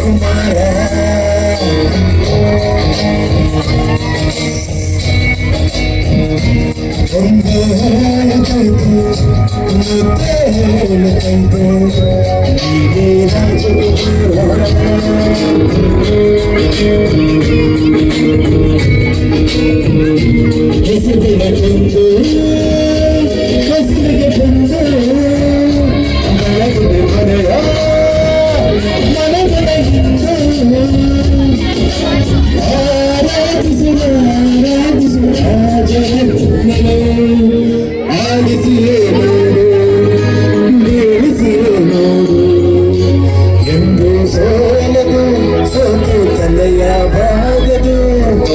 ಕುಮಾರ ಒಂದು ಹೇಳಕೈತು ಮುದ್ದೆ ಹೇಳಕೈತು ನೀವೇ ರಾಜಕುಮಾರ ಹೆಸರಿಗೆ ಬಂದು ಹೆಸರಿಗೆ ಬಂದು ಮಲಗಿದೆ ಮನೆಯ ಮನದೊಳಗಿಂದು ಆರಾಧಿಸುವ ಆರಾಧಿಸುವ ರಾಜನನ್ನು ಆಲಿಸಿಯೇ ನೋಡು ಬೀಳಿಸಿಯೇ ನೋಡು ಎಂದು ಸೋಲದು ಸೋತು ತಲೆಯ